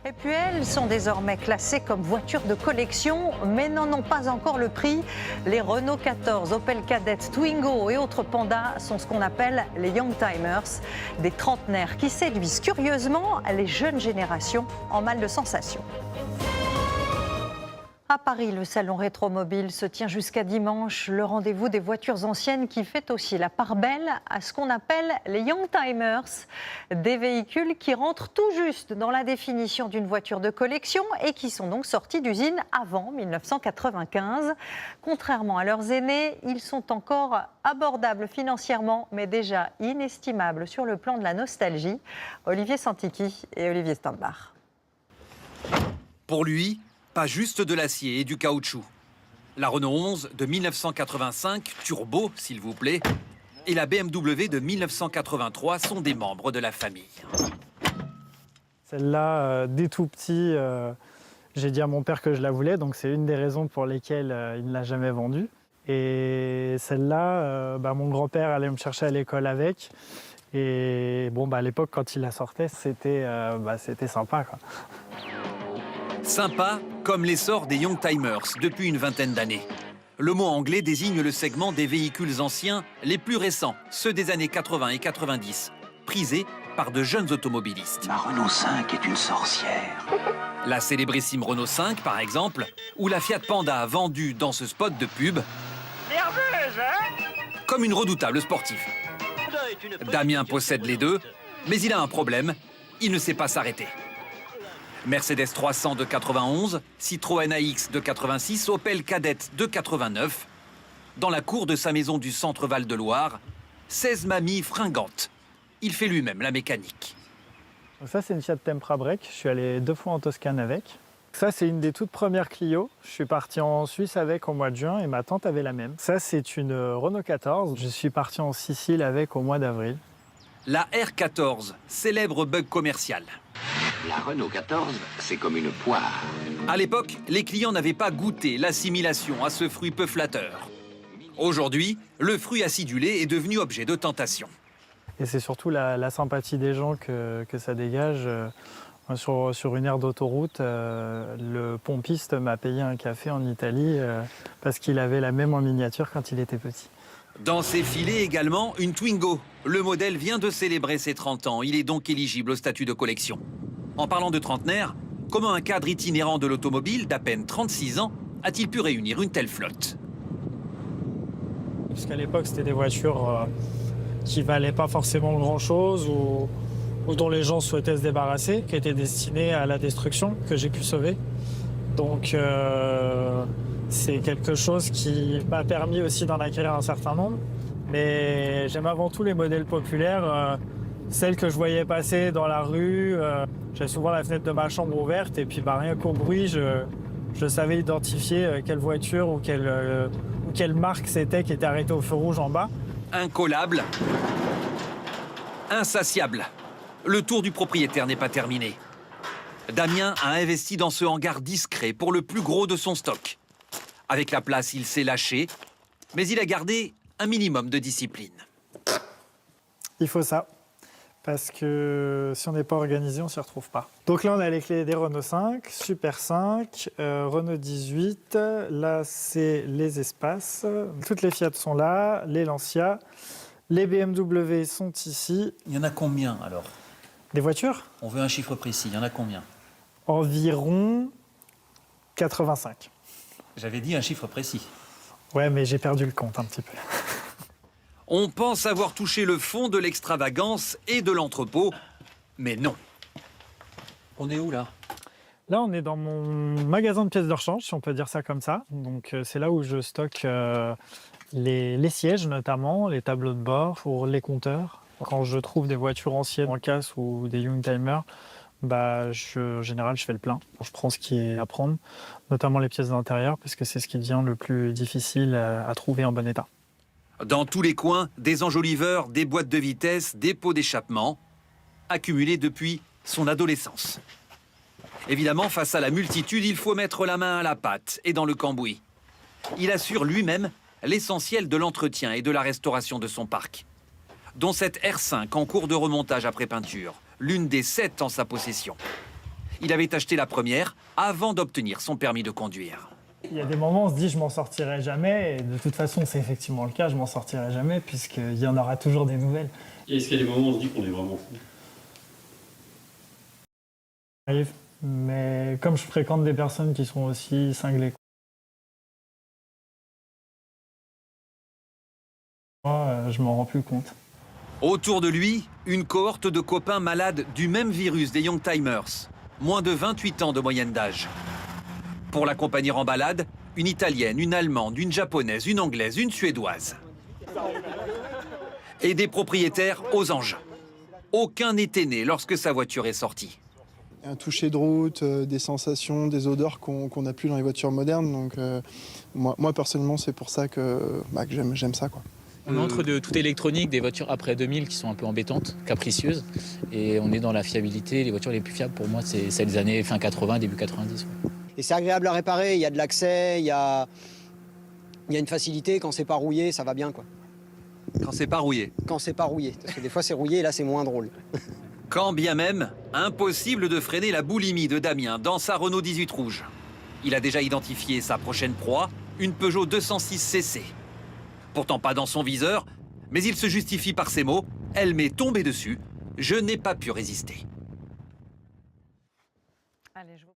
Et puis elles sont désormais classées comme voitures de collection, mais n'en ont pas encore le prix. Les Renault 14, Opel Kadett, Twingo et autres Panda sont ce qu'on appelle les Youngtimers, des trentenaires qui séduisent curieusement les jeunes générations en mal de sensations. À Paris, le salon Rétromobile se tient jusqu'à dimanche. Le rendez-vous des voitures anciennes qui fait aussi la part belle à ce qu'on appelle les Youngtimers, des véhicules qui rentrent tout juste dans la définition d'une voiture de collection et qui sont donc sortis d'usine avant 1995. Contrairement à leurs aînés, ils sont encore abordables financièrement, mais déjà inestimables sur le plan de la nostalgie. Olivier Santiki et Olivier Standbar. Pour lui, pas juste de l'acier et du caoutchouc. La Renault 11 de 1985, turbo s'il vous plaît, et la BMW de 1983 sont des membres de la famille. Celle-là, dès tout petit, j'ai dit à mon père que je la voulais, donc c'est une des raisons pour lesquelles il ne l'a jamais vendue. Et celle-là, mon grand-père allait me chercher à l'école avec. Et bon, à l'époque, quand il la sortait, c'était sympa, quoi. Sympa comme l'essor des Youngtimers depuis une vingtaine d'années. Le mot anglais désigne le segment des véhicules anciens les plus récents, ceux des années 80 et 90, prisés par de jeunes automobilistes. Ma Renault 5 est une sorcière. La célébrissime Renault 5, par exemple, ou la Fiat Panda vendue dans ce spot de pub Nerveuse, hein? comme une redoutable sportive. Damien possède les deux, mais il a un problème, il ne sait pas s'arrêter. Mercedes 300 de 91, Citroën AX de 86, Opel Kadett de 89. Dans la cour de sa maison du centre Val-de-Loire, 16 mamies fringantes. Il fait lui-même la mécanique. Donc ça, c'est une Fiat Tempra Break. Je suis allé 2 fois en Toscane avec. Ça, c'est une des toutes premières Clio. Je suis parti en Suisse avec au mois de juin et ma tante avait la même. Ça, c'est une Renault 14. Je suis parti en Sicile avec au mois d'avril. La R14, célèbre bug commercial. La Renault 14, c'est comme une poire. À l'époque, les clients n'avaient pas goûté l'assimilation à ce fruit peu flatteur. Aujourd'hui, le fruit acidulé est devenu objet de tentation. Et c'est surtout la sympathie des gens que ça dégage. Sur une aire d'autoroute, le pompiste m'a payé un café en Italie parce qu'il avait la même en miniature quand il était petit. Dans ses filets également, une Twingo. Le modèle vient de célébrer ses 30 ans. Il est donc éligible au statut de collection. En parlant de trentenaire, comment un cadre itinérant de l'automobile d'à peine 36 ans a-t-il pu réunir une telle flotte? Parce qu'à l'époque, c'était des voitures qui valaient pas forcément grand-chose ou dont les gens souhaitaient se débarrasser, qui étaient destinées à la destruction, que j'ai pu sauver. Donc c'est quelque chose qui m'a permis aussi d'en acquérir un certain nombre. Mais j'aime avant tout les modèles populaires, celles que je voyais passer dans la rue. J'avais souvent la fenêtre de ma chambre ouverte et puis rien qu'au bruit, je savais identifier quelle voiture ou quelle marque c'était qui était arrêtée au feu rouge en bas. Incollable, insatiable. Le tour du propriétaire n'est pas terminé. Damien a investi dans ce hangar discret pour le plus gros de son stock. Avec la place, il s'est lâché, mais il a gardé un minimum de discipline. Il faut ça, parce que si on n'est pas organisé, on ne s'y retrouve pas. Donc là, on a les clés des Renault 5, Super 5, Renault 18. Là, c'est les espaces. Toutes les Fiat sont là, les Lancia. Les BMW sont ici. Il y en a combien alors? Des voitures? On veut un chiffre précis, il y en a combien? Environ 85. J'avais dit un chiffre précis. Ouais, mais j'ai perdu le compte un petit peu. On pense avoir touché le fond de l'extravagance et de l'entrepôt, mais non. On est où là? Là, on est dans mon magasin de pièces de rechange, si on peut dire ça comme ça. Donc, c'est là où je stocke les sièges, notamment, les tableaux de bord pour les compteurs. Quand je trouve des voitures anciennes en casse ou des Youngtimers, en général, je fais le plein. Je prends ce qui est à prendre, notamment les pièces d'intérieur, parce que c'est ce qui devient le plus difficile à trouver en bon état. Dans tous les coins, des enjoliveurs, des boîtes de vitesse, des pots d'échappement, accumulés depuis son adolescence. Évidemment, face à la multitude, il faut mettre la main à la pâte et dans le cambouis. Il assure lui-même l'essentiel de l'entretien et de la restauration de son parc, dont cette R5 en cours de remontage après peinture, l'une des 7 en sa possession. Il avait acheté la première avant d'obtenir son permis de conduire. Il y a des moments où on se dit je m'en sortirai jamais, et de toute façon c'est effectivement le cas, je m'en sortirai jamais puisqu'il y en aura toujours des nouvelles. Et est-ce qu'il y a des moments où on se dit qu'on est vraiment fou? Arrive, mais comme je fréquente des personnes qui sont aussi cinglées, moi je m'en rends plus compte. Autour de lui, une cohorte de copains malades du même virus des Youngtimers. Moins de 28 ans de moyenne d'âge. Pour l'accompagner en balade, une Italienne, une Allemande, une Japonaise, une Anglaise, une Suédoise. Et des propriétaires aux engins. Aucun n'était né lorsque sa voiture est sortie. Un toucher de route, des sensations, des odeurs qu'on n'a plus dans les voitures modernes. Donc moi personnellement, c'est pour ça que j'aime ça, quoi. On est entre de tout électronique, des voitures après 2000 qui sont un peu embêtantes, capricieuses. Et on est dans la fiabilité. Les voitures les plus fiables pour moi, c'est celles des années fin 80, début 90. Et c'est agréable à réparer, il y a de l'accès, il y a une facilité. Quand c'est pas rouillé, ça va bien, quoi. Quand c'est pas rouillé. Quand c'est pas rouillé, parce que des fois c'est rouillé et là c'est moins drôle. Quand bien même, impossible de freiner la boulimie de Damien dans sa Renault 18 rouge. Il a déjà identifié sa prochaine proie, une Peugeot 206 CC. Pourtant pas dans son viseur, mais il se justifie par ces mots. Elle m'est tombée dessus, je n'ai pas pu résister. Allez, je vous...